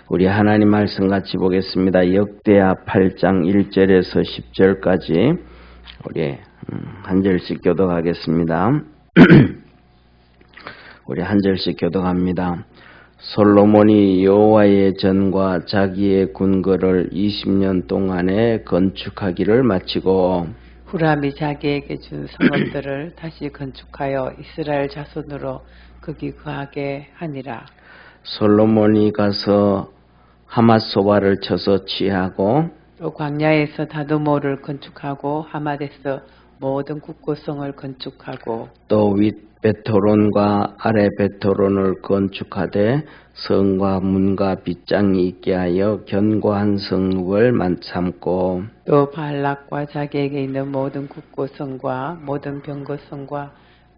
우리 하나님 말씀 같이 보겠습니다. 역대하 8장 1절에서 10절까지 우리 한 절씩 교독하겠습니다. 우리 한 절씩 교독합니다. 솔로몬이 여호와의 전과 자기의 궁궐을 20년 동안에 건축하기를 마치고 후람이 자기에게 준 성읍들을 다시 건축하여 이스라엘 자손으로 거기 거하게 하니라. 솔로몬이 가서 하맛소바를 쳐서 취하고 또 광야에서 다두모를 건축하고 하맛에서 모든 국고성을 건축하고 또 윗 베토론과 아래 베토론을 건축하되 성과 문과 빗장이 있게 하여 견고한 성읍을 삼고 또 발락과 자기에게 있는 모든 국고성과 모든 병거성과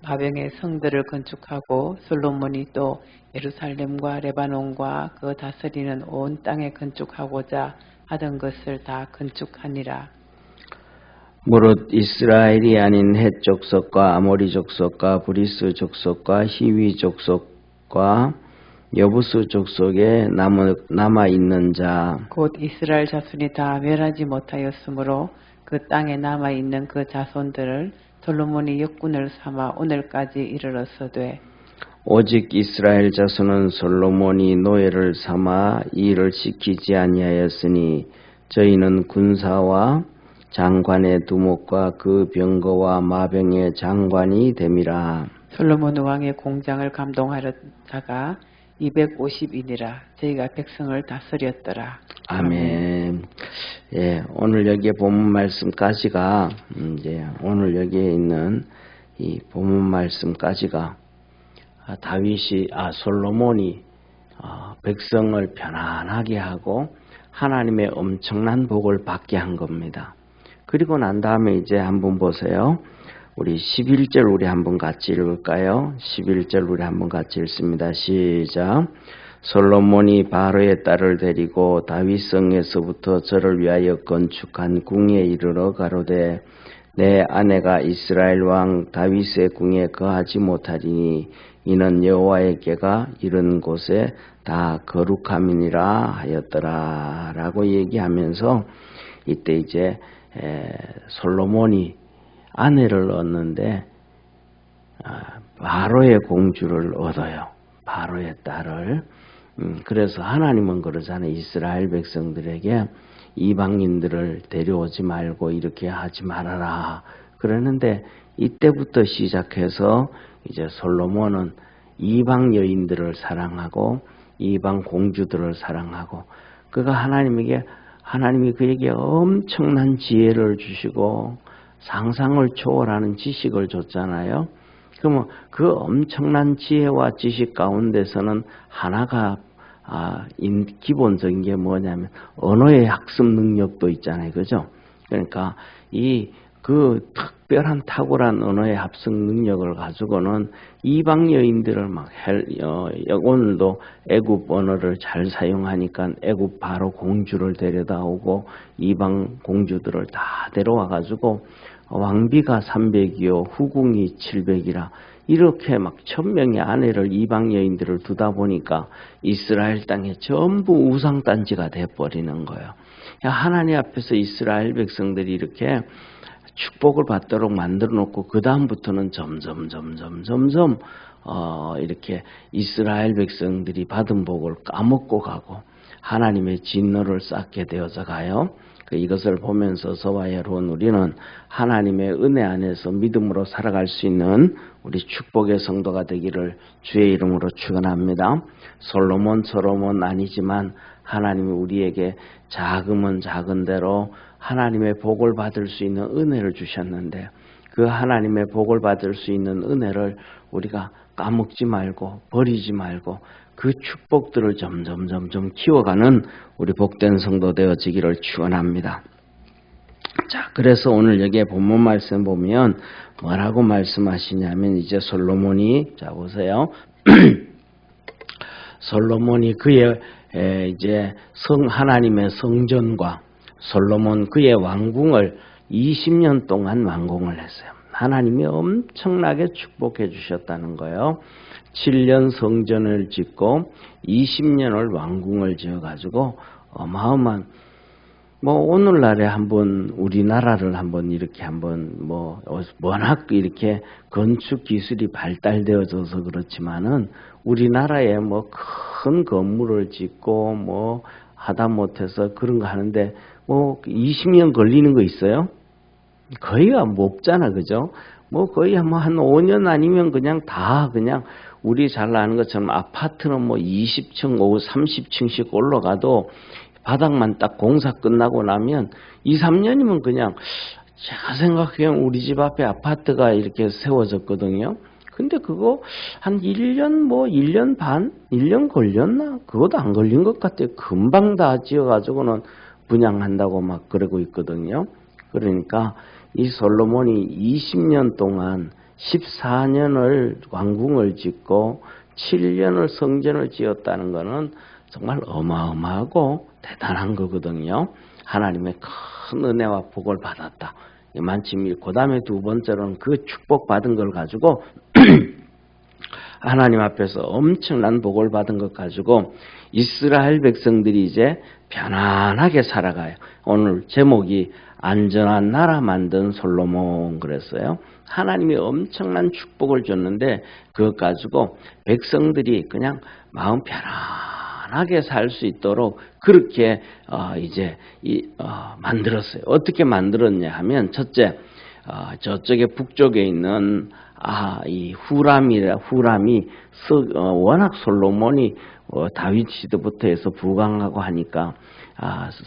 마병의 성들을 건축하고 솔로몬이 또 예루살렘과 레바논과 그 다스리는 온 땅에 건축하고자 하던 것을 다 건축하니라. 무릇 이스라엘이 아닌 헷 족속과 아모리 족속과 브리스 족속과 히위 족속과 여부스 족속에 남아 있는 자 곧 이스라엘 자손이 다 멸하지 못하였으므로 그 땅에 남아 있는 그 자손들을 솔로몬이 역군을 삼아 오늘까지 이르렀으되 오직 이스라엘 자손은 솔로몬이 노예를 삼아 일을 시키지 아니하였으니 저희는 군사와 장관의 두목과 그 병거와 마병의 장관이 됨이라. 솔로몬 왕의 공장을 감동하려 자가 250이니라. 저희가 백성을 다스렸더라. 아멘. 예, 오늘 여기에 본문 말씀까지가 이제 오늘 여기에 있는 이 본문 말씀까지가 솔로몬이 백성을 편안하게 하고 하나님의 엄청난 복을 받게 한 겁니다. 그리고 난 다음에 이제 한번 보세요. 우리 11절 우리 한번 같이 읽을까요? 11절 우리 한번 같이 읽습니다. 시작. 솔로몬이 바로의 딸을 데리고 다윗성에서부터 저를 위하여 건축한 궁에 이르러 가로되 내 아내가 이스라엘 왕 다윗의 궁에 거하지 못하리니 이는 여호와에게가 이런 곳에 다 거룩함이니라 하였더라 라고 얘기하면서 이때 이제 솔로몬이 아내를 얻는데 바로의 공주를 얻어요. 바로의 딸을. 그래서 하나님은 그러잖아요. 이스라엘 백성들에게 이방인들을 데려오지 말고 이렇게 하지 말아라. 그러는데 이때부터 시작해서 이제 솔로몬은 이방 여인들을 사랑하고 이방 공주들을 사랑하고 그가 하나님이 그에게 엄청난 지혜를 주시고 상상을 초월하는 지식을 줬잖아요. 그러면 그 엄청난 지혜와 지식 가운데서는 하나가 기본적인 게 뭐냐면 언어의 학습 능력도 있잖아요. 그죠? 그러니까 그 특별한 탁월한 언어의 합성 능력을 가지고는 이방 여인들을 오늘도 애굽 언어를 잘 사용하니까 애굽 바로 공주를 데려다 오고 이방 공주들을 다 데려와 가지고 왕비가 300이요 후궁이 700이라 이렇게 1000명의 아내를 이방 여인들을 두다 보니까 이스라엘 땅에 전부 우상단지가 돼버리는 거예요. 하나님 앞에서 이스라엘 백성들이 이렇게 축복을 받도록 만들어 놓고 그 다음부터는 점점 이렇게 이스라엘 백성들이 받은 복을 까먹고 가고 하나님의 진노를 쌓게 되어져 가요. 이것을 보면서 저와 여러분 우리는 하나님의 은혜 안에서 믿음으로 살아갈 수 있는 우리 축복의 성도가 되기를 주의 이름으로 축원합니다. 솔로몬 아니지만 하나님이 우리에게 작으면 작은 대로 하나님의 복을 받을 수 있는 은혜를 주셨는데 그 하나님의 복을 받을 수 있는 은혜를 우리가 까먹지 말고 버리지 말고 그 축복들을 점점 키워가는 우리 복된 성도 되어지기를 축원합니다. 자, 그래서 오늘 여기에 본문 말씀 보면 뭐라고 말씀하시냐면 이제 솔로몬이 자 보세요. 솔로몬이 그의 이제 하나님의 성전과 솔로몬 그의 왕궁을 20년 동안 완공을 했어요. 하나님이 엄청나게 축복해 주셨다는 거예요. 7년 성전을 짓고 20년을 왕궁을 지어가지고 어마어마한 오늘날에 한번 우리나라를 한번 이렇게 한번 워낙 이렇게 건축 기술이 발달되어져서 그렇지만은 우리나라에 큰 건물을 짓고 하다 못해서 그런 거 하는데 20년 걸리는 거 있어요? 거의가 없잖아, 그죠? 거의 한 5년 아니면 그냥 우리 잘 아는 것처럼 아파트는 20층, 30층씩 올라가도 바닥만 딱 공사 끝나고 나면 2, 3년이면 그냥 제가 생각하기엔 우리 집 앞에 아파트가 이렇게 세워졌거든요. 근데 그거 한 1년 1년 반? 1년 걸렸나? 그것도 안 걸린 것 같아요. 금방 다 지어가지고는 분양한다고 막 그러고 있거든요. 그러니까 이 솔로몬이 20년 동안 14년을 왕궁을 짓고 7년을 성전을 지었다는 것은 정말 어마어마하고 대단한 거거든요. 하나님의 큰 은혜와 복을 받았다. 마침 그 다음에 두 번째로는 그 축복받은 걸 가지고 하나님 앞에서 엄청난 복을 받은 것 가지고 이스라엘 백성들이 이제 편안하게 살아가요. 오늘 제목이 안전한 나라 만든 솔로몬 그랬어요. 하나님이 엄청난 축복을 줬는데 그것 가지고 백성들이 그냥 마음 편안하게 살 수 있도록 그렇게 이제 만들었어요. 어떻게 만들었냐 하면 첫째 저쪽에 북쪽에 있는 이 후람이 워낙 솔로몬이 다윗 시대부터 해서 부강하고 하니까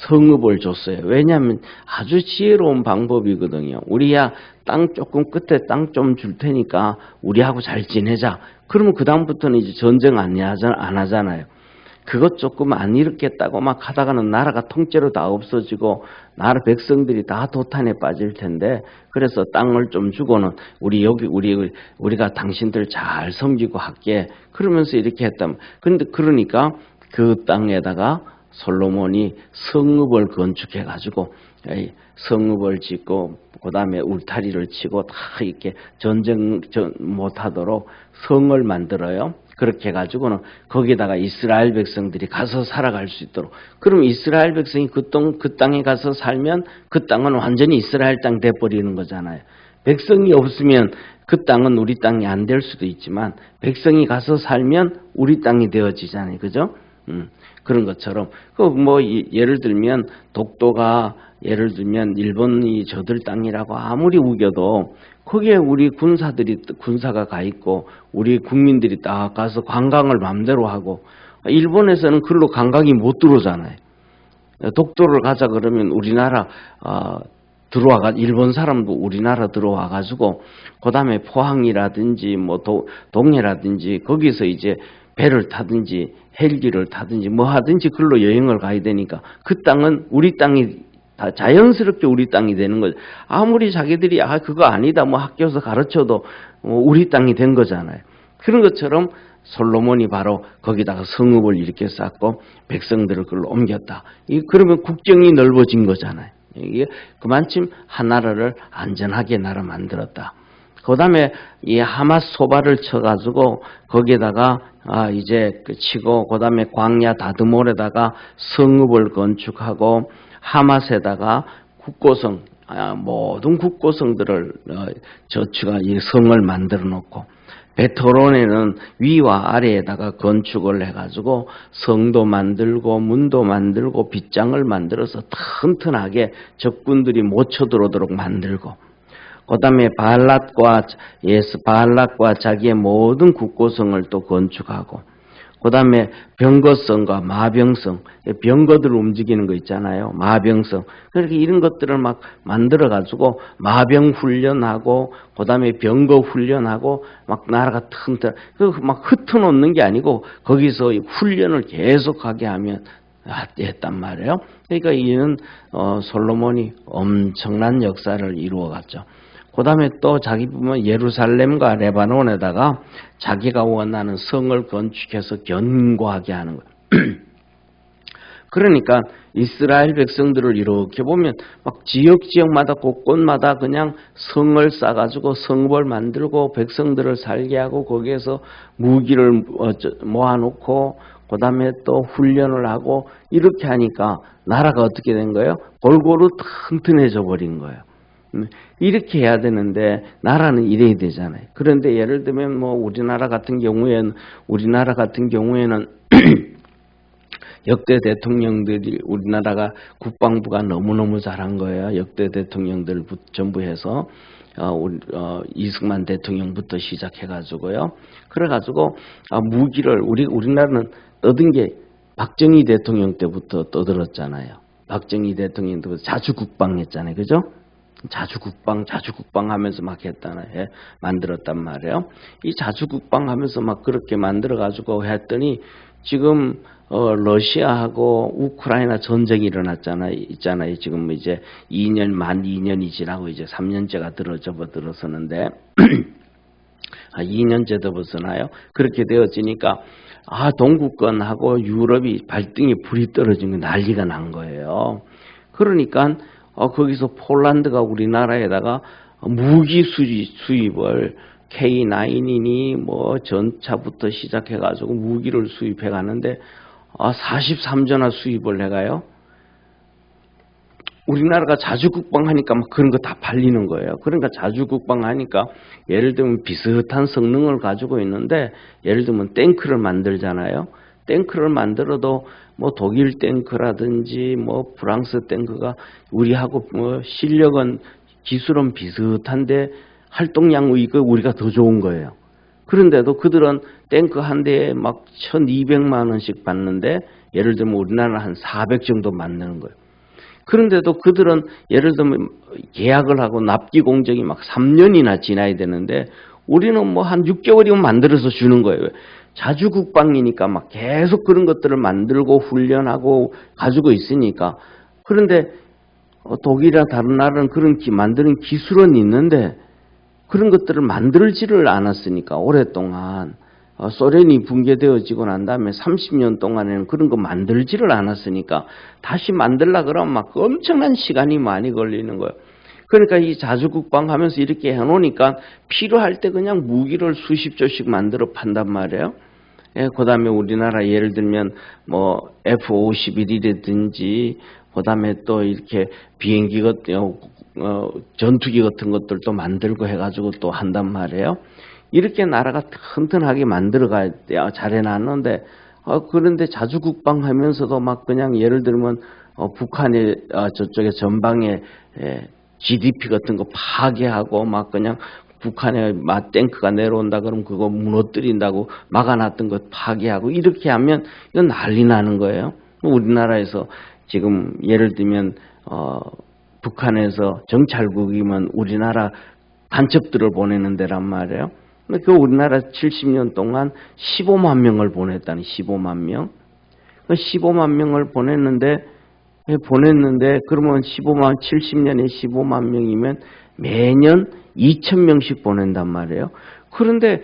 성읍을 줬어요. 왜냐하면 아주 지혜로운 방법이거든요. 우리야 땅 조금 끝에 땅 좀 줄 테니까 우리하고 잘 지내자. 그러면 그 다음부터는 이제 전쟁 안 하잖아요. 그것 조금 안 일으켰다고 막 하다가는 나라가 통째로 다 없어지고 나라 백성들이 다 도탄에 빠질 텐데 그래서 땅을 좀 주고는 우리가 당신들 잘 섬기고 할게 그러면서 이렇게 했다면 근데 그러니까 그 땅에다가 솔로몬이 성읍을 건축해 가지고 성읍을 짓고 그다음에 울타리를 치고 다 이렇게 전쟁 못하도록 성을 만들어요. 그렇게 해가지고는 거기다가 이스라엘 백성들이 가서 살아갈 수 있도록. 그럼 이스라엘 백성이 그 땅에 가서 살면 그 땅은 완전히 이스라엘 땅 돼버리는 거잖아요. 백성이 없으면 그 땅은 우리 땅이 안 될 수도 있지만 백성이 가서 살면 우리 땅이 되어지잖아요. 그죠? 그런 것처럼 예를 들면 독도가 예를 들면 일본이 저들 땅이라고 아무리 우겨도 거기에 우리 군사가 가 있고 우리 국민들이 딱 가서 관광을 맘대로 하고 일본에서는 그걸로 관광이 못 들어오잖아요. 독도를 가자 그러면 우리나라 일본 사람도 우리나라 들어와 가지고 그다음에 포항이라든지 동해라든지 거기서 이제 배를 타든지 헬기를 타든지 하든지 그걸로 여행을 가야 되니까 그 땅은 우리 땅이 다 자연스럽게 우리 땅이 되는 거죠. 아무리 자기들이 그거 아니다 학교에서 가르쳐도 우리 땅이 된 거잖아요. 그런 것처럼 솔로몬이 바로 거기다가 성읍을 이렇게 쌓고 백성들을 그걸로 옮겼다. 그러면 국경이 넓어진 거잖아요. 이게 그만큼 하나라를 안전하게 나라 만들었다. 그 다음에 이 하맛 소바를 쳐가지고 거기에다가 이제 치고 그 다음에 광야 다드몰에다가 성읍을 건축하고 하맛에다가 국고성 모든 국고성들을 저축한 이 성을 만들어 놓고 베토론에는 위와 아래에다가 건축을 해가지고 성도 만들고 문도 만들고 빗장을 만들어서 튼튼하게 적군들이 못 쳐들어오도록 만들고 그 다음에 바알랏과 자기의 모든 국고성을 또 건축하고 그 다음에 병거성과 마병성, 병거들을 움직이는 거 있잖아요. 마병성. 그렇게 이런 것들을 막 만들어가지고 마병 훈련하고, 그 다음에 병거 훈련하고, 막 나라가 튼튼, 막 흩어놓는 게 아니고, 거기서 훈련을 계속하게 하면, 했단 말이에요. 그러니까 이는, 솔로몬이 엄청난 역사를 이루어갔죠. 그 다음에 또 자기 보면 예루살렘과 레바논에다가 자기가 원하는 성을 건축해서 견고하게 하는 거예요. 그러니까 이스라엘 백성들을 이렇게 보면 막 지역마다 곳곳마다 그냥 성을 쌓아가지고 성읍을 만들고 백성들을 살게 하고 거기에서 무기를 모아놓고 그 다음에 또 훈련을 하고 이렇게 하니까 나라가 어떻게 된 거예요? 골고루 튼튼해져 버린 거예요. 이렇게 해야 되는데 나라는 이래야 되잖아요. 그런데 예를 들면 뭐 우리나라 같은 경우에는 역대 대통령들이 우리나라가 국방부가 너무너무 잘한 거예요. 역대 대통령들 전부 해서 이승만 대통령부터 시작해가지고요. 그래가지고 무기를 우리나라는 떠든 게 박정희 대통령 때부터 떠들었잖아요. 박정희 대통령 때부터 자주국방했잖아요. 그죠? 자주국방 하면서 막 했잖아요. 만들었단 말이에요. 이 자주국방 하면서 막 그렇게 만들어가지고 했더니 지금 러시아하고 우크라이나 전쟁이 있잖아요. 지금 이제 만 2년이 지나고 이제 3년째가 접어들었었는데 2년째 접어서나요? 그렇게 되어지니까 동구권하고 유럽이 발등에 불이 떨어진 게 난리가 난 거예요. 그러니까 거기서 폴란드가 우리나라에다가 무기 수입을 K9이니 뭐 전차부터 시작해가지고 무기를 수입해 가는데 43전화 수입을 해가요. 우리나라가 자주국방하니까 막 그런 거 다 팔리는 거예요. 그러니까 자주국방하니까 예를 들면 비슷한 성능을 가지고 있는데 예를 들면 탱크를 만들잖아요. 탱크를 만들어도 뭐 독일 탱크라든지 뭐 프랑스 탱크가 우리하고 뭐 실력은 기술은 비슷한데 활동량 우리가 더 좋은 거예요. 그런데도 그들은 탱크 한 대에 막 1,200만 원씩 받는데 예를 들면 우리나라는 한 400 정도 만드는 거예요. 그런데도 그들은 예를 들면 계약을 하고 납기 공정이 막 3년이나 지나야 되는데 우리는 뭐 한 6개월이면 만들어서 주는 거예요. 자주국방이니까 막 계속 그런 것들을 만들고 훈련하고 가지고 있으니까. 그런데 독일이나 다른 나라는 그런 만드는 기술은 있는데 그런 것들을 만들지를 않았으니까 오랫동안 소련이 붕괴되어지고 난 다음에 30년 동안에는 그런 거 만들지를 않았으니까 다시 만들라 그러면 막 엄청난 시간이 많이 걸리는 거예요. 그러니까 이 자주국방 하면서 이렇게 해놓으니까 필요할 때 그냥 무기를 수십 조씩 만들어 판단 말이에요. 그 다음에 우리나라 예를 들면 뭐 F-51이라든지 그 다음에 또 이렇게 비행기 전투기 같은 것들도 만들고 해가지고 또 한단 말이에요. 이렇게 나라가 튼튼하게 만들어가야 돼요. 잘 해놨는데 그런데 자주국방 하면서도 막 그냥 예를 들면 북한의 저쪽에 전방에 GDP 같은 거 파괴하고 막 그냥 북한에 탱크가 내려온다 그러면 그거 무너뜨린다고 막아놨던 것 파괴하고 이렇게 하면 이건 난리 나는 거예요. 우리나라에서 지금 예를 들면 북한에서 정찰국이면 우리나라 간첩들을 보내는 데란 말이에요. 그 우리나라 70년 동안 15만 명을 보냈다니 15만 명. 15만 명을 보냈는데 그러면 70년에 15만 명이면 매년 2,000명씩 보낸단 말이에요. 그런데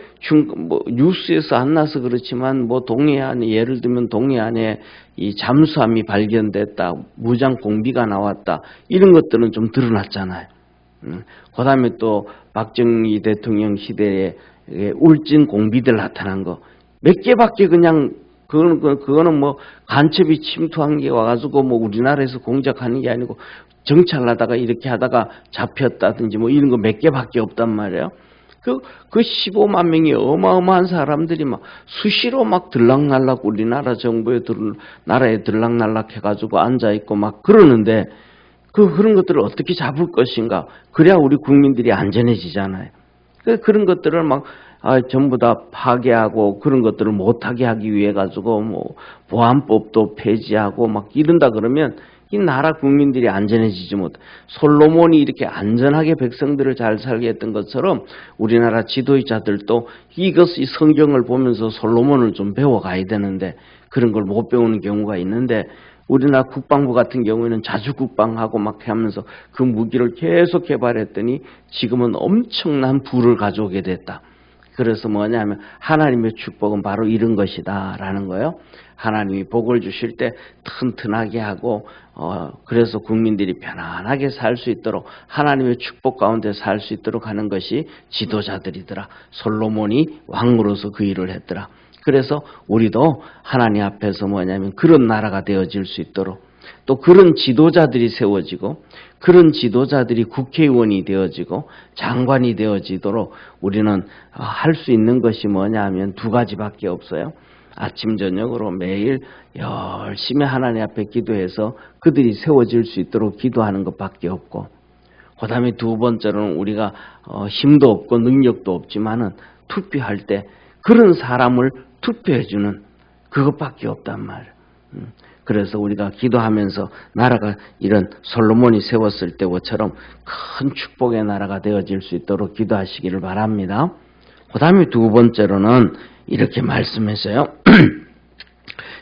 뉴스에서 안 나서 그렇지만 뭐 동해안에 예를 들면 동해안에 이 잠수함이 발견됐다, 무장 공비가 나왔다 이런 것들은 좀 드러났잖아요. 그다음에 또 박정희 대통령 시대에 울진 공비들 나타난 거 몇 개밖에 그냥 그거는 뭐 간첩이 침투한 게 와가지고 뭐 우리나라에서 공작하는 게 아니고 정찰하다가 이렇게 하다가 잡혔다든지 뭐 이런 거 몇 개밖에 없단 말이에요. 그 15만 명이 어마어마한 사람들이 막 수시로 막 들락날락 우리나라 정부에 나라에 들락날락 해가지고 앉아있고 막 그러는데 그런 것들을 어떻게 잡을 것인가. 그래야 우리 국민들이 안전해지잖아요. 그런 것들을 막 전부 다 파괴하고 그런 것들을 못하게 하기 위해 가지고 뭐 보안법도 폐지하고 막 이런다 그러면 이 나라 국민들이 안전해지지 못. 솔로몬이 이렇게 안전하게 백성들을 잘 살게 했던 것처럼 우리나라 지도자들도 이 성경을 보면서 솔로몬을 좀 배워가야 되는데 그런 걸 못 배우는 경우가 있는데 우리나라 국방부 같은 경우에는 자주국방하고 막 하면서 그 무기를 계속 개발했더니 지금은 엄청난 부를 가져오게 됐다. 그래서 뭐냐면 하나님의 축복은 바로 이런 것이다라는 거예요. 하나님이 복을 주실 때 튼튼하게 하고 그래서 국민들이 편안하게 살 수 있도록 하나님의 축복 가운데 살 수 있도록 하는 것이 지도자들이더라. 솔로몬이 왕으로서 그 일을 했더라. 그래서 우리도 하나님 앞에서 뭐냐면 그런 나라가 되어질 수 있도록 또 그런 지도자들이 세워지고 그런 지도자들이 국회의원이 되어지고 장관이 되어지도록 우리는 할 수 있는 것이 뭐냐 하면 두 가지밖에 없어요. 아침 저녁으로 매일 열심히 하나님 앞에 기도해서 그들이 세워질 수 있도록 기도하는 것밖에 없고, 그 다음에 두 번째로는 우리가 힘도 없고 능력도 없지만은 투표할 때 그런 사람을 투표해주는 그것밖에 없단 말이에요. 그래서 우리가 기도하면서 나라가 이런 솔로몬이 세웠을 때처럼 큰 축복의 나라가 되어질 수 있도록 기도하시기를 바랍니다. 그 다음에 두 번째로는 이렇게 말씀했어요.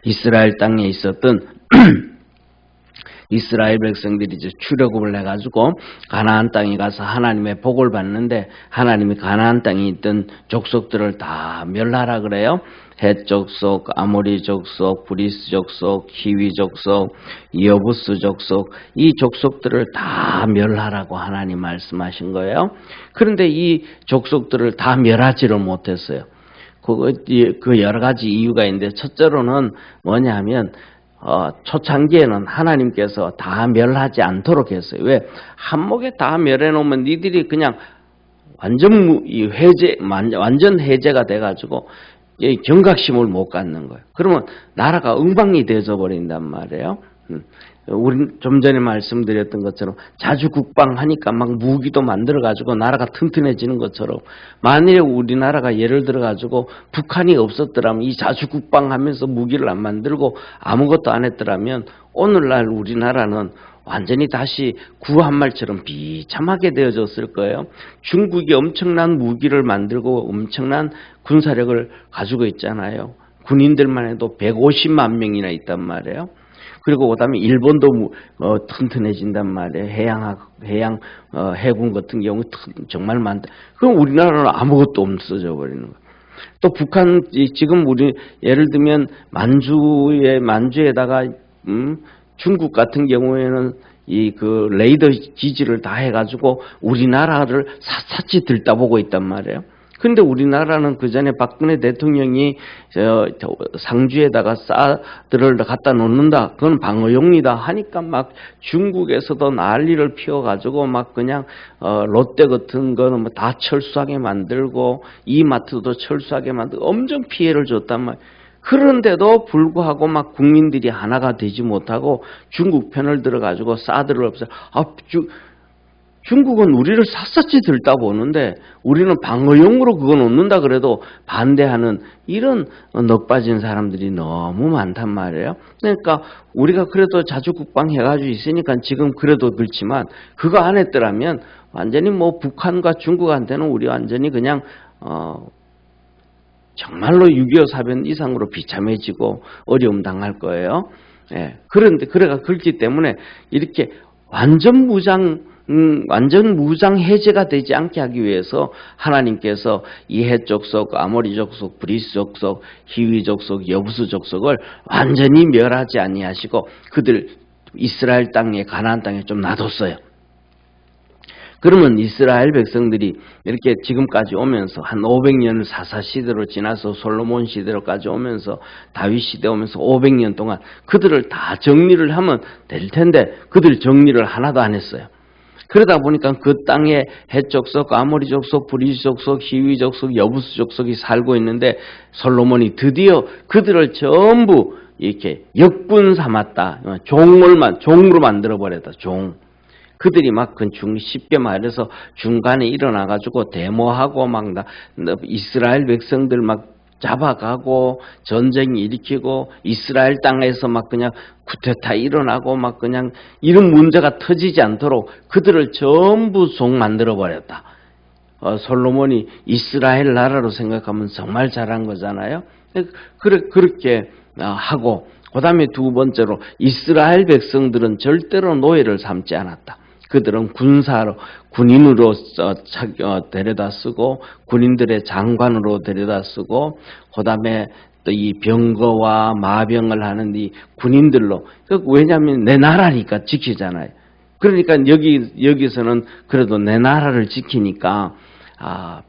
이스라엘 땅에 있었던 이스라엘 백성들이 이제 출애굽을 해가지고 가나안 땅에 가서 하나님의 복을 받는데 하나님이 가나안 땅에 있던 족속들을 다 멸하라 그래요. 헷 족속, 아모리 족속, 브리스 족속, 히위 족속, 여부스 족속, 이 족속들을 다 멸하라고 하나님 말씀하신 거예요. 그런데 이 족속들을 다 멸하지를 못했어요. 그 여러 가지 이유가 있는데 첫째로는 뭐냐면 초창기에는 하나님께서 다 멸하지 않도록 했어요. 왜? 한목에 다 멸해놓으면 니들이 그냥 완전 해제가 돼가지고 경각심을 못 갖는 거예요. 그러면 나라가 엉망이 되어져 버린단 말이에요. 우리 좀 전에 말씀드렸던 것처럼 자주 국방하니까 막 무기도 만들어가지고 나라가 튼튼해지는 것처럼 만일에 우리나라가 예를 들어가지고 북한이 없었더라면 이 자주 국방하면서 무기를 안 만들고 아무것도 안 했더라면 오늘날 우리나라는 완전히 다시 구한말처럼 비참하게 되어졌을 거예요. 중국이 엄청난 무기를 만들고 엄청난 군사력을 가지고 있잖아요. 군인들만 해도 150만 명이나 있단 말이에요. 그리고 그다음에 일본도 튼튼해진단 말이에요. 해양 해군 같은 경우 정말 많다. 그럼 우리나라는 아무것도 없어져 버리는 거예요. 또 북한 지금 우리 예를 들면 만주에다가 중국 같은 경우에는 이 그 레이더 기지를 다 해가지고 우리나라를 샅샅이 들다보고 있단 말이에요. 근데 우리나라는 그 전에 박근혜 대통령이 상주에다가 사드를 갖다 놓는다. 그건 방어용이다 하니까 막 중국에서도 난리를 피워가지고 막 그냥 롯데 같은 거는 뭐 다 철수하게 만들고 이마트도 철수하게 만들고 엄청 피해를 줬단 말이에요. 그런데도 불구하고 막 국민들이 하나가 되지 못하고 중국 편을 들어가지고 사드를 없애. 중국은 우리를 샅샅이 들다 보는데 우리는 방어용으로 그거 놓는다 그래도 반대하는 이런 넋 빠진 사람들이 너무 많단 말이에요. 그러니까 우리가 그래도 자주 국방해가지고 있으니까 지금 그래도 그렇지만 그거 안 했더라면 완전히 뭐 북한과 중국한테는 우리 완전히 그냥 정말로 6.25 사변 이상으로 비참해지고 어려움 당할 거예요. 예. 그런데 그렇기 때문에 이렇게 완전 무장 해제가 되지 않게 하기 위해서 하나님께서 이 헷 족속, 아모리 족속, 브리스 족속, 히위 족속, 여부스 족속을 완전히 멸하지 아니하시고 그들 이스라엘 땅에 가나안 땅에 좀 놔뒀어요. 그러면 이스라엘 백성들이 이렇게 지금까지 오면서 한 500년을 사사 시대로 지나서 솔로몬 시대로까지 오면서 다윗 시대 오면서 500년 동안 그들을 다 정리를 하면 될 텐데 그들 정리를 하나도 안 했어요. 그러다 보니까 그 땅에 헷 족속, 아모리 족속, 브리스 족속, 히위 족속, 여부스 족속이 살고 있는데 솔로몬이 드디어 그들을 전부 이렇게 역군 삼았다. 종으로 만들어 버렸다. 종. 그들이 막 쉽게 말해서 중간에 일어나가지고 데모하고 막 이스라엘 백성들 막 잡아가고 전쟁 일으키고 이스라엘 땅에서 막 그냥 쿠데타 일어나고 막 그냥 이런 문제가 터지지 않도록 그들을 전부 종 만들어 버렸다. 솔로몬이 이스라엘 나라로 생각하면 정말 잘한 거잖아요. 그렇게 하고 그 다음에 두 번째로 이스라엘 백성들은 절대로 노예를 삼지 않았다. 그들은 군인으로 데려다 쓰고 군인들의 장관으로 데려다 쓰고 그다음에 또 이 병거와 마병을 하는 이 군인들로 왜냐하면 내 나라니까 지키잖아요. 그러니까 여기서는 그래도 내 나라를 지키니까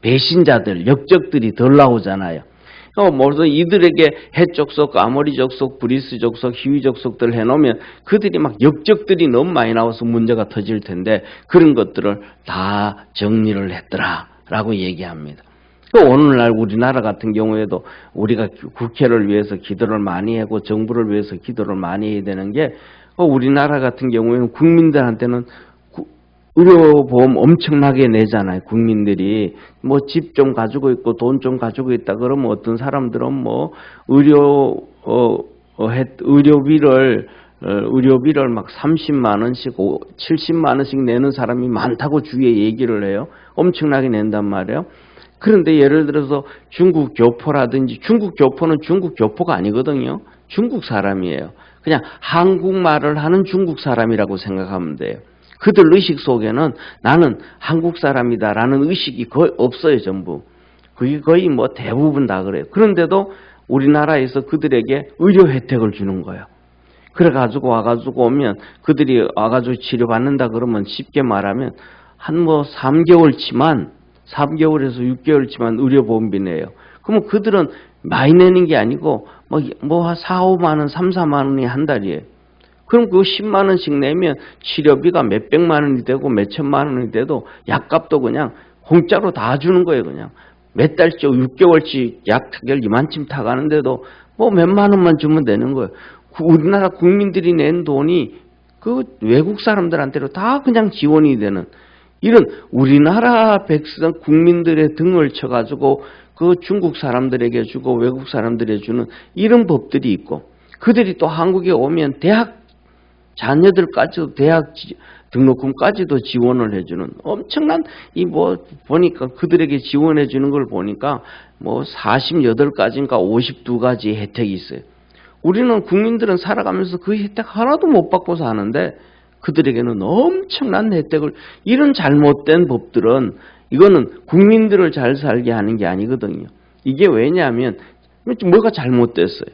배신자들, 역적들이 덜 나오잖아요. 모두 이들에게 헷 족속, 아모리 족속, 브리스 족속, 히위 족속들 해놓으면 그들이 막 역적들이 너무 많이 나와서 문제가 터질 텐데 그런 것들을 다 정리를 했더라라고 얘기합니다. 오늘날 우리나라 같은 경우에도 우리가 국회를 위해서 기도를 많이 하고 정부를 위해서 기도를 많이 해야 되는 게 우리나라 같은 경우에는 국민들한테는 의료보험 엄청나게 내잖아요. 국민들이 뭐 집 좀 가지고 있고 돈 좀 가지고 있다 그러면 어떤 사람들은 뭐 의료비를 막 30만 원씩 70만 원씩 내는 사람이 많다고 주위에 얘기를 해요. 엄청나게 낸단 말이에요. 그런데 예를 들어서 중국 교포라든지 중국 교포는 중국 교포가 아니거든요. 중국 사람이에요. 그냥 한국말을 하는 중국 사람이라고 생각하면 돼요. 그들 의식 속에는 나는 한국 사람이다라는 의식이 거의 없어요, 전부. 그게 거의 뭐 대부분 다 그래요. 그런데도 우리나라에서 그들에게 의료 혜택을 주는 거예요. 그래가지고 와가지고 오면 그들이 와가지고 치료받는다 그러면 쉽게 말하면 한 뭐 3개월치만 3개월에서 6개월치만 의료보험비 내요. 그러면 그들은 많이 내는 게 아니고 뭐 4, 5만 원, 3, 4만 원이 한 달이에요. 그럼 그 10만 원씩 내면 치료비가 몇백만 원이 되고 몇천만 원이 돼도 약값도 그냥 공짜로 다 주는 거예요. 그냥 몇 달째 6개월치 약 타결 이만큼 타가는데도 뭐 몇만 원만 주면 되는 거예요. 우리나라 국민들이 낸 돈이 그 외국 사람들한테로 다 그냥 지원이 되는 이런 우리나라 백성 국민들의 등을 쳐가지고 그 중국 사람들에게 주고 외국 사람들에게 주는 이런 법들이 있고 그들이 또 한국에 오면 대학 자녀들까지도 대학 등록금까지도 지원을 해주는 엄청난 보니까 그들에게 지원해 주는 걸 보니까 48가지인가 52가지 혜택이 있어요. 우리는 국민들은 살아가면서 그 혜택 하나도 못 받고 사는데 그들에게는 엄청난 혜택을 이런 잘못된 법들은 이거는 국민들을 잘 살게 하는 게 아니거든요. 이게 왜냐하면 뭐가 잘못됐어요.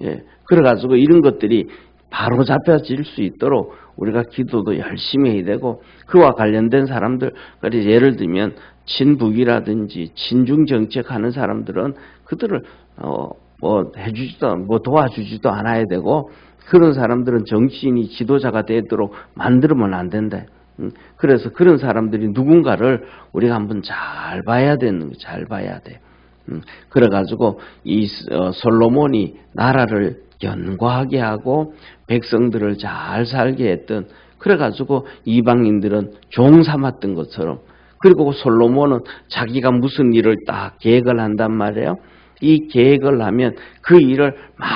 예. 그래가지고 이런 것들이 바로 잡혀질 수 있도록 우리가 기도도 열심히 해야 되고 그와 관련된 사람들 예를 들면 친북이라든지 친중 정책하는 사람들은 그들을 도와주지도 않아야 되고 그런 사람들은 정치인이 지도자가 되도록 만들면 안 된다. 그래서 그런 사람들이 누군가를 우리가 한번 잘 봐야 되는 거예요. 잘 봐야 돼. 그래가지고 이 솔로몬이 나라를 견고하게 하고 백성들을 잘 살게 했던 그래가지고 이방인들은 종 삼았던 것처럼 그리고 솔로몬은 자기가 무슨 일을 딱 계획을 한단 말이에요. 이 계획을 하면 그 일을 막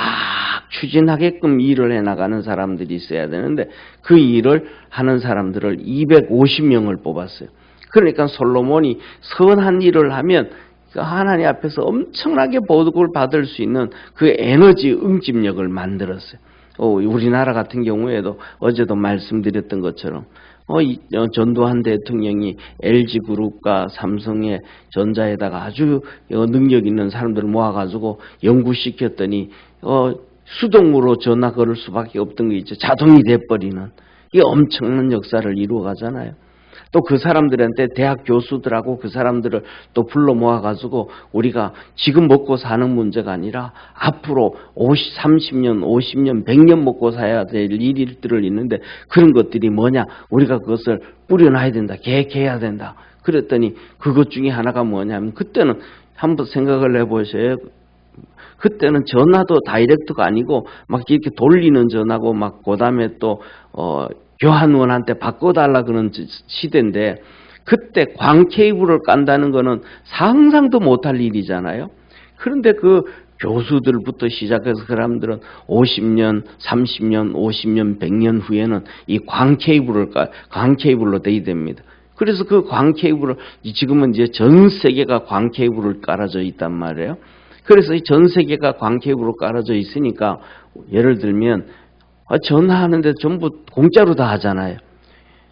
추진하게끔 일을 해나가는 사람들이 있어야 되는데 그 일을 하는 사람들을 250명을 뽑았어요. 그러니까 솔로몬이 선한 일을 하면 하나님 앞에서 엄청나게 복을 받을 수 있는 그 에너지 응집력을 만들었어요. 우리나라 같은 경우에도 어제도 말씀드렸던 것처럼 전두환 대통령이 LG그룹과 삼성의 전자에다가 아주 능력 있는 사람들을 모아가지고 연구시켰더니 수동으로 전화 걸을 수밖에 없던 게 있죠. 자동이 돼버리는 이 엄청난 역사를 이루어가잖아요. 또 그 사람들한테 대학 교수들하고 그 사람들을 또 불러 모아가지고 우리가 지금 먹고 사는 문제가 아니라 앞으로 30년, 50년, 100년 먹고 살아야 될 일들을 있는데 그런 것들이 뭐냐? 우리가 그것을 뿌려놔야 된다. 계획해야 된다. 그랬더니 그것 중에 하나가 뭐냐면 그때는 한번 생각을 해보셔요. 그때는 전화도 다이렉트가 아니고 막 이렇게 돌리는 전화고 막 그다음에 또 교환원한테 바꿔달라 그런 시대인데 그때 광 케이블을 깐다는 거는 상상도 못할 일이잖아요. 그런데 그 교수들부터 시작해서 그 사람들은 50년, 30년, 50년, 100년 후에는 이 광 케이블로 돼야 됩니다. 그래서 그 광 케이블을 지금은 이제 전 세계가 광 케이블을 깔아져 있단 말이에요. 그래서 이 전 세계가 광 케이블로 깔아져 있으니까 예를 들면 전화하는데 전부 공짜로 다 하잖아요.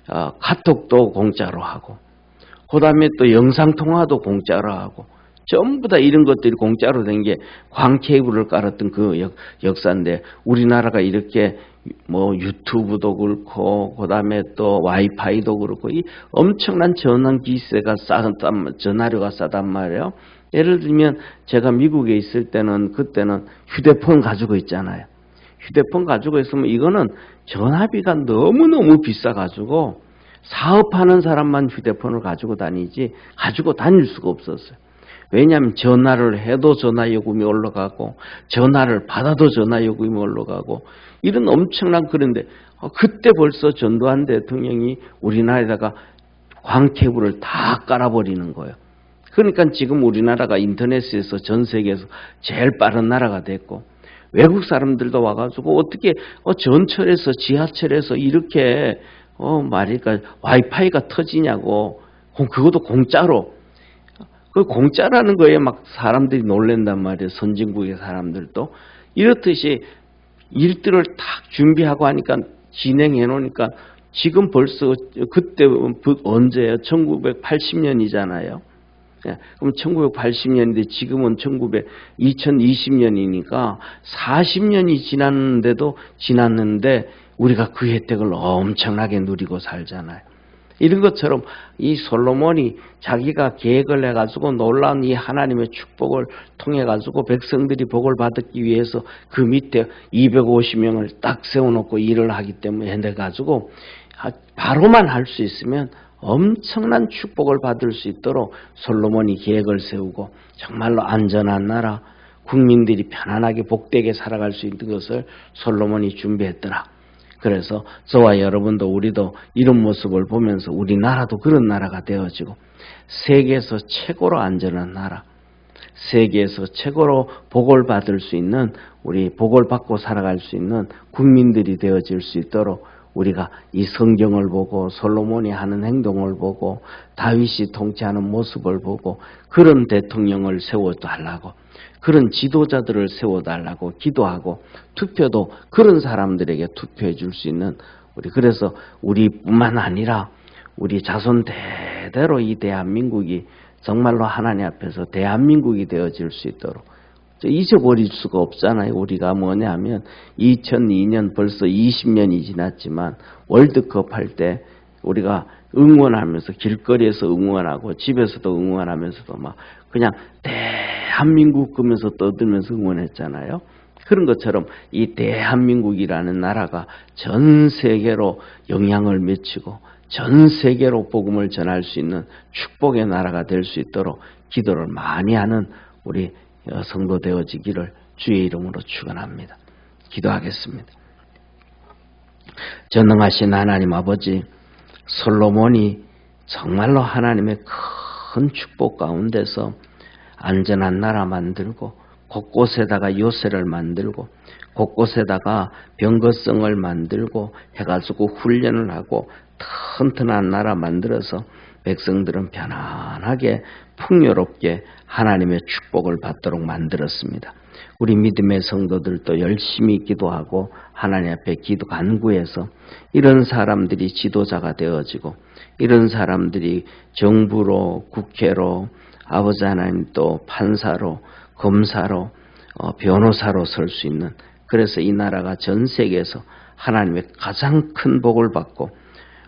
카톡도 공짜로 하고, 그 다음에 또 영상통화도 공짜로 하고, 전부 다 이런 것들이 공짜로 된 게 광케이블을 깔았던 그 역사인데, 우리나라가 이렇게 뭐 유튜브도 그렇고, 그 다음에 또 와이파이도 그렇고, 이 엄청난 전환기세가 전화료가 싸단 말이에요. 예를 들면 제가 미국에 있을 때는, 그때는 휴대폰 가지고 있잖아요. 휴대폰 가지고 있으면 이거는 전화비가 너무너무 비싸가지고 사업하는 사람만 휴대폰을 가지고 다니지 가지고 다닐 수가 없었어요. 왜냐하면 전화를 해도 전화요금이 올라가고, 전화를 받아도 전화요금이 올라가고, 이런 엄청난, 그런데 그때 벌써 전두환 대통령이 우리나라에다가 광케이블을 다 깔아버리는 거예요. 그러니까 지금 우리나라가 인터넷에서 전 세계에서 제일 빠른 나라가 됐고, 외국 사람들도 와가지고 어떻게 전철에서 지하철에서 이렇게 말이니까 와이파이가 터지냐고, 그것도 공짜로. 그 공짜라는 거에 막 사람들이 놀란단 말이에요. 선진국의 사람들도. 이렇듯이 일들을 탁 준비하고 하니까, 진행해 놓으니까, 지금 벌써 그때 언제예요? 1980년이잖아요. 그럼 1980년인데 지금은 2020년이니까 40년이 지났는데 우리가 그 혜택을 엄청나게 누리고 살잖아요. 이런 것처럼 이 솔로몬이 자기가 계획을 해가지고 놀라운 이 하나님의 축복을 통해가지고 백성들이 복을 받기 위해서 그 밑에 250명을 딱 세워놓고 일을 하기 때문에 해가지고 바로만 할 수 있으면 엄청난 축복을 받을 수 있도록 솔로몬이 계획을 세우고, 정말로 안전한 나라, 국민들이 편안하게 복되게 살아갈 수 있는 것을 솔로몬이 준비했더라. 그래서 저와 여러분도, 우리도 이런 모습을 보면서 우리나라도 그런 나라가 되어지고, 세계에서 최고로 안전한 나라, 세계에서 최고로 복을 받을 수 있는, 우리 복을 받고 살아갈 수 있는 국민들이 되어질 수 있도록 우리가 이 성경을 보고, 솔로몬이 하는 행동을 보고, 다윗이 통치하는 모습을 보고, 그런 대통령을 세워달라고, 그런 지도자들을 세워달라고 기도하고, 투표도 그런 사람들에게 투표해 줄 수 있는, 우리, 그래서 우리뿐만 아니라 우리 자손 대대로 이 대한민국이 정말로 하나님 앞에서 대한민국이 되어질 수 있도록, 잊어버릴 수가 없잖아요. 우리가 뭐냐면 2002년 벌써 20년이 지났지만 월드컵 할 때 우리가 응원하면서, 길거리에서 응원하고 집에서도 응원하면서도 막 그냥 대한민국 그러면서 떠들면서 응원했잖아요. 그런 것처럼 이 대한민국이라는 나라가 전 세계로 영향을 미치고 전 세계로 복음을 전할 수 있는 축복의 나라가 될 수 있도록 기도를 많이 하는 우리 성도 되어지기를 주의 이름으로 축원합니다. 기도하겠습니다. 전능하신 하나님 아버지, 솔로몬이 정말로 하나님의 큰 축복 가운데서 안전한 나라 만들고, 곳곳에다가 요새를 만들고, 곳곳에다가 병거성을 만들고 해가지고 훈련을 하고 튼튼한 나라 만들어서 백성들은 편안하게 풍요롭게 하나님의 축복을 받도록 만들었습니다. 우리 믿음의 성도들도 열심히 기도하고 하나님 앞에 기도 간구해서 이런 사람들이 지도자가 되어지고, 이런 사람들이 정부로, 국회로, 아버지 하나님 또 판사로, 검사로, 변호사로 설 수 있는, 그래서 이 나라가 전 세계에서 하나님의 가장 큰 복을 받고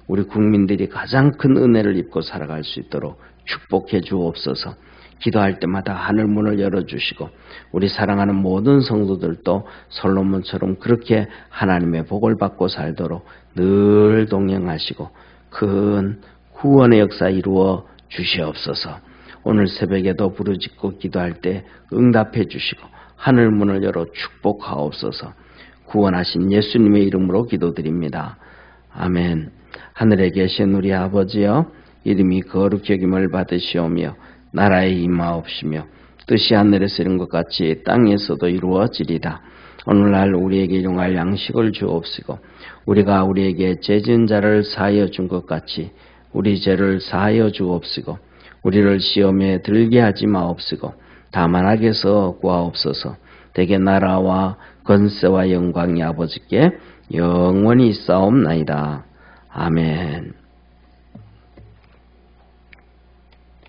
우리 국민들이 가장 큰 은혜를 입고 살아갈 수 있도록 축복해 주옵소서. 기도할 때마다 하늘 문을 열어주시고 우리 사랑하는 모든 성도들도 솔로몬처럼 그렇게 하나님의 복을 받고 살도록 늘 동행하시고 큰 구원의 역사 이루어 주시옵소서. 오늘 새벽에도 부르짖고 기도할 때 응답해 주시고 하늘 문을 열어 축복하옵소서. 구원하신 예수님의 이름으로 기도드립니다. 아멘. 하늘에 계신 우리 아버지여, 이름이 거룩히 여김을 받으시오며 나라에 임하옵시며 뜻이 하늘에서 이룬 것 같이 땅에서도 이루어지리다. 오늘날 우리에게 용할 양식을 주옵시고 우리가 우리에게 죄 지은 자를 사하여 준 것 같이 우리 죄를 사하여 주옵시고 우리를 시험에 들게 하지 마옵시고 다만 악에서 구하옵소서. 대개 나라와 권세와 영광이 아버지께 영원히 있사옵나이다. 아멘.